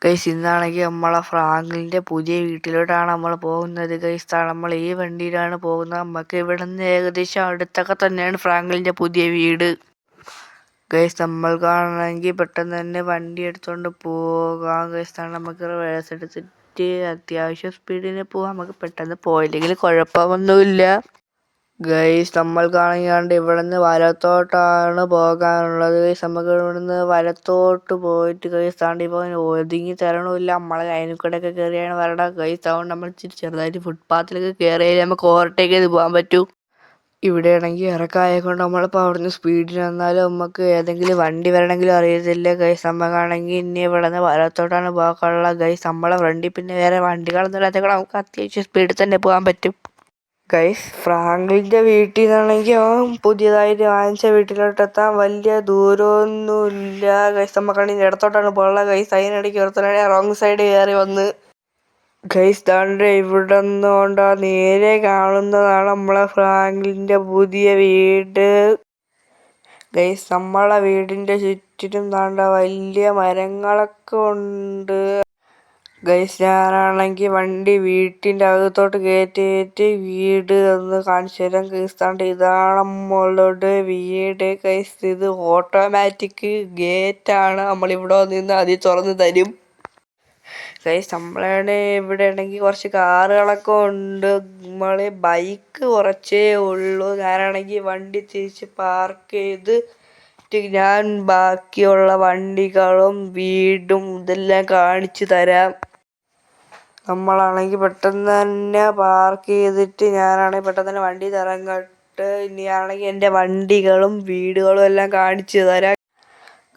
Guys ഇന്നാണെങ്കിൽ നമ്മളെ ഫ്രാങ്കിളിൻ്റെ പുതിയ വീട്ടിലോട്ടാണ് നമ്മൾ പോകുന്നത്. ഗൈസ് നമ്മൾ ഈ വണ്ടിയിലാണ് പോകുന്നത്. നമുക്ക് ഇവിടെ നിന്ന് ഏകദേശം അടുത്തൊക്കെ തന്നെയാണ് ഫ്രാങ്കിളിൻ്റെ പുതിയ വീട്. ഗൈസ് നമ്മൾക്കാണെങ്കിൽ പെട്ടെന്ന് തന്നെ വണ്ടി എടുത്തുകൊണ്ട് പോകാം. ഗൈസ് നമുക്ക് റിവേഴ്സ് എടുത്തിട്ട് അത്യാവശ്യം സ്പീഡിന് പോകാം. നമുക്ക് പെട്ടെന്ന് പോയില്ലെങ്കിൽ കുഴപ്പമൊന്നുമില്ല. ഗൈസ് നമ്മൾക്കാണെങ്കിൽ ഇവിടെ നിന്ന് വലത്തോട്ടാണ് പോകാനുള്ളത്. ഗൈസ് നമുക്ക് ഇവിടെ നിന്ന് വലത്തോട്ട് പോയിട്ട് ഗൈസ് താണ്ടി പോകാൻ ഒതുങ്ങി തരണമില്ല. നമ്മളെ അതിൽ കൂടെ ഒക്കെ കയറിയാണ് വരണം. ഗൈസ് അതുകൊണ്ട് നമ്മൾ ചെറുതായിട്ട് ഫുട്പാത്തിലൊക്കെ കയറിയാൽ നമുക്ക് ഓവർടേക്ക് ചെയ്ത് പോകാൻ പറ്റും. ഇവിടെ ആണെങ്കിൽ ഇറക്കായതുകൊണ്ട് നമ്മളിപ്പോൾ അവിടെ നിന്ന് സ്പീഡിൽ വന്നാലും നമുക്ക് ഏതെങ്കിലും വണ്ടി വരണമെങ്കിലും അറിയത്തില്ല. ഗൈസ് നമുക്കാണെങ്കിൽ ഇനി ഇവിടെ നിന്ന് വലത്തോട്ടാണ് പോകാനുള്ള. ഗൈസ് നമ്മളെ ഫ്രണ്ടിൽ പിന്നെ വേറെ വണ്ടികളൊന്നും ഇല്ലാത്തത് നമുക്ക് അത്യാവശ്യം സ്പീഡിൽ തന്നെ പോകാൻ പറ്റും. ഗൈസ് ഫ്രാങ്കിളിൻ്റെ വീട്ടിൽ നിന്നാണെങ്കിൽ അവൻ പുതിയതായിട്ട് വാങ്ങിച്ച വീട്ടിലോട്ട് എത്താൻ വലിയ ദൂരമൊന്നുമില്ല. ഗൈസ് നമുക്കാണെങ്കിൽ ഇടത്തോട്ടാണ് പോകുന്നത്. ഗൈസ് അതിനിടയ്ക്ക് ഒരുത്തനാണ് റോങ് സൈഡ് കയറി വന്ന്. ഗൈസ് ദാണ്ടെ ഇവിടെ നിന്നുകൊണ്ട് നേരെ കാണുന്നതാണ് നമ്മളെ ഫ്രാങ്കിളിൻ്റെ പുതിയ വീട്. ഗൈസ് നമ്മളെ വീടിൻ്റെ ചുറ്റിനും ദാണ്ട വലിയ മരങ്ങളൊക്കെ ഉണ്ട്. ഗൈസ് ഞാനാണെങ്കിൽ വണ്ടി വീട്ടിൻ്റെ അകത്തോട്ട് കയറ്റിയിട്ട് വീട് ഒന്ന് കാണിച്ചു തരാം. ഗൈസ് താണ്ട് ഇതാണ് നമ്മളുടെ വീട്. ഗൈസ് ഇത് ഓട്ടോമാറ്റിക് ഗേറ്റാണ്. നമ്മളിവിടെ നിന്ന് അതിൽ തുറന്ന് തരും. ഗൈസ് നമ്മളെ ഇവിടെ ആണെങ്കിൽ കുറച്ച് കാറുകളൊക്കെ ഉണ്ട്. നമ്മൾ ബൈക്ക് കുറച്ചേ ഉള്ളൂ. ഞാനാണെങ്കിൽ വണ്ടി തിരിച്ച് പാർക്ക് ചെയ്ത് ഞാൻ ബാക്കിയുള്ള വണ്ടികളും വീടും ഇതെല്ലാം കാണിച്ചു തരാം. നമ്മളാണെങ്കിൽ പെട്ടെന്ന് തന്നെ പാർക്ക് ചെയ്തിട്ട് ഞാനാണെങ്കിൽ പെട്ടെന്ന് തന്നെ വണ്ടി ഇറങ്ങട്ട്. ഇനിയാണെങ്കിൽ എൻ്റെ വണ്ടികളും വീടുകളും എല്ലാം കാണിച്ചു തരാം.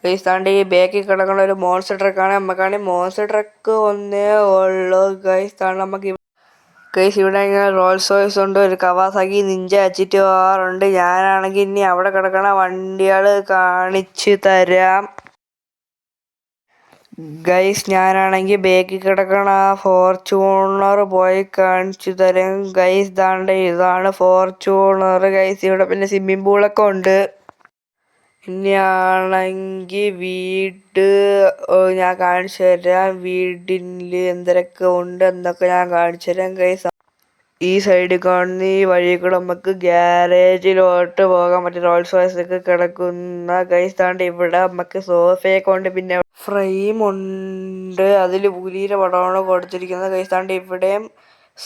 ഗൈസ് താണ്ട് ഈ ബാക്കിൽ കിടക്കുന്ന ഒരു മോൺസ്റ്റർ ട്രക്കാണ്. നമുക്കാണെങ്കിൽ മോൺസ്റ്റർ ട്രക്ക് ഒന്നേ ഉള്ളൂ. ഗൈസ് താണ്ട് നമുക്ക് ഗൈസ് ഇവിടെ ഇങ്ങനെ റോൾസ് റോയ്സ് ഉണ്ട്, ഒരു കവാസാക്കി നിഞ്ച HT-R ഉണ്ട്. ഞാനാണെങ്കിൽ ഇനി അവിടെ കിടക്കണ വണ്ടികൾ കാണിച്ചു തരാം. ഗൈസ് ഞാനാണെങ്കിൽ ബാക്കിൽ കിടക്കണ ഫോർച്യൂണർ പോയി കാണിച്ചു തരാം. ഗൈസ് ദാണ്ട് ഇതാണ് ഫോർച്യൂണർ. ഗൈസ് ഇവിടെ പിന്നെ സ്വിമ്മിംഗ് പൂളൊക്കെ ഉണ്ട്. ഇനിയാണെങ്കിൽ വീട് ഞാൻ കാണിച്ചു തരാം. വീടിൽ എന്തൊക്കെ ഉണ്ട് എന്നൊക്കെ ഞാൻ കാണിച്ചു തരാം. ഗൈസ് ഈ സൈഡിൽ കാണുന്ന ഈ വഴി കൂടെ നമുക്ക് ഗ്യാരേജിലോട്ട് പോകാൻ പറ്റും. റോൾസ് റോയ്സ് ഒക്കെ കിടക്കുന്ന. ഗൈസ് താണ്ട് ഇവിടെ നമുക്ക് സോഫയൊക്കെ ഉണ്ട്, പിന്നെ ഫ്രെയിം ഉണ്ട്, അതിൽ പുലിയുടെ പടമാണ് കൊടുത്തിരിക്കുന്നത്. ഗൈസ് താണ്ട് ഇവിടെയും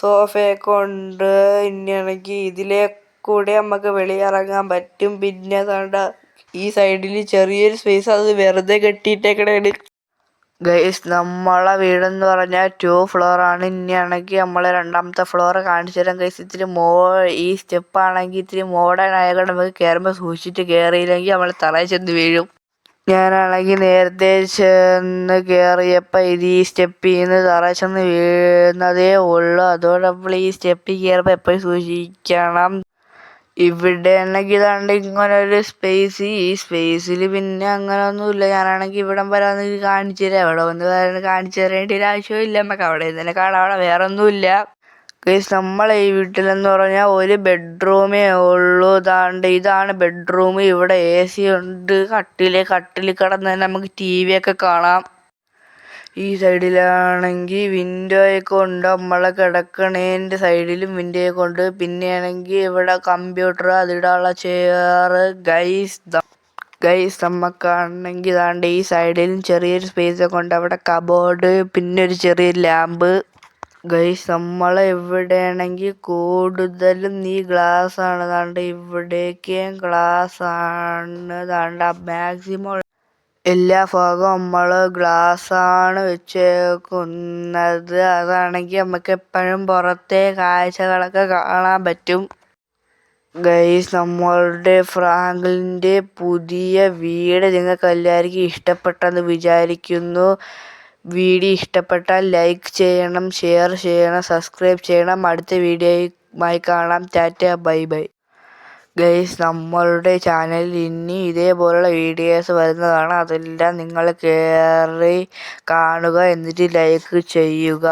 സോഫയൊക്കെ ഉണ്ട്. ഇനിയാണെങ്കിൽ ഇതിലെ കൂടെ നമുക്ക് വെളിയിറങ്ങാൻ പറ്റും. പിന്നെ താണ്ട ഈ സൈഡിൽ ചെറിയൊരു സ്പേസ് അത് വെറുതെ കെട്ടിയിട്ടേക്കണേണ്. ഗൈസ് നമ്മളെ വീടെന്ന് പറഞ്ഞാൽ 2 ഫ്ലോർ ആണ്. ഇനിയാണെങ്കിൽ നമ്മളെ രണ്ടാമത്തെ ഫ്ലോർ കാണിച്ചു തരാം. ഗൈസ് ഇത്തിരി ഈ സ്റ്റെപ്പ് ആണെങ്കിൽ ഇത്തിരി മോഡേൺ ആയതുകൊണ്ട് നമുക്ക് കയറുമ്പോൾ സൂക്ഷിച്ചിട്ട് കയറിയില്ലെങ്കിൽ നമ്മൾ തറയിൽ ചെന്ന് വീഴും. ഞാനാണെങ്കിൽ നേരത്തെ ചെന്ന് കയറിയപ്പോൾ ഈ സ്റ്റെപ്പിൽ നിന്ന് തറയിൽ ചെന്ന് വീഴുന്നതേ ഉള്ളൂ. അതുകൊണ്ട് നമ്മൾ ഈ സ്റ്റെപ്പിൽ കയറുമ്പോൾ എപ്പോഴും സൂക്ഷിക്കണം. ഇവിടെ ആണെങ്കിൽ ഇതാണ്ട് ഇങ്ങനെ ഒരു സ്പേസ്. ഈ സ്പേസിൽ പിന്നെ അങ്ങനെ ഒന്നുമില്ല. ഞാനാണെങ്കിൽ ഇവിടം വരെ വന്ന് കാണിച്ചു തരാം. ഇവിടെ വന്ന് കാണിച്ചു തരേണ്ട ഒരു ആവശ്യമില്ല. നമുക്ക് അവിടെ നിന്ന് തന്നെ കാണാം. അവിടെ വേറെ ഒന്നുമില്ല. ഗൈസ് നമ്മളെ ഈ വീട്ടിലെന്ന് പറഞ്ഞാൽ ഒരു ബെഡ്റൂമേ ഉള്ളൂ. ഇതാണ് ബെഡ്റൂം. ഇവിടെ AC ഉണ്ട്. കട്ടിൽ കിടന്ന് തന്നെ നമുക്ക് TV ഒക്കെ കാണാം. ഈ സൈഡിലാണെങ്കിൽ വിൻഡോയൊക്കെ ഉണ്ട്. നമ്മളെ കിടക്കണേൻ്റെ സൈഡിലും വിൻഡോയൊക്കെ ഉണ്ട്. പിന്നെയാണെങ്കിൽ ഇവിടെ കമ്പ്യൂട്ടർ, അതിടാനുള്ള ചെയർ. ഗൈസ് നമുക്കാണെങ്കിൽ ഇതാണ്ട് ഈ സൈഡിലും ചെറിയൊരു സ്പേസ് ഒക്കെ ഉണ്ട്. അവിടെ കബോർഡ്, പിന്നെ ഒരു ചെറിയ ലാമ്പ്. ഗൈസ് നമ്മളെ ഇവിടെയാണെങ്കിൽ കൂടുതലും ഈ ഗ്ലാസ് ആണ്. ദാണ്ട് ഇവിടേക്കും ഗ്ലാസ് ആണ്. ദാണ്ട മാക്സിമം എല്ലാ ഭാഗവും നമ്മൾ ഗ്ലാസ്സാണ് വെച്ചേക്കുന്നത്. അതാണെങ്കിൽ നമുക്ക് എപ്പോഴും പുറത്തെ കാഴ്ചകളൊക്കെ കാണാൻ പറ്റും. ഗൈസ് നമ്മളുടെ ഫ്രാങ്കിളിൻ്റെ പുതിയ വീട് നിങ്ങൾക്ക് എല്ലാവർക്കും ഇഷ്ടപ്പെട്ടെന്ന് വിചാരിക്കുന്നു. വീഡിയോ ഇഷ്ടപ്പെട്ടാൽ ലൈക്ക് ചെയ്യണം, ഷെയർ ചെയ്യണം, സബ്സ്ക്രൈബ് ചെയ്യണം. അടുത്ത വീഡിയോയുമായി കാണാം. Tata, bye bye. ഗൈസ് നമ്മളുടെ ചാനലിൽ ഇനി ഇതേപോലുള്ള വീഡിയോസ് വരുന്നതാണ്. അതെല്ലാം നിങ്ങൾ കയറി കാണുക, എന്നിട്ട് ലൈക്ക് ചെയ്യുക.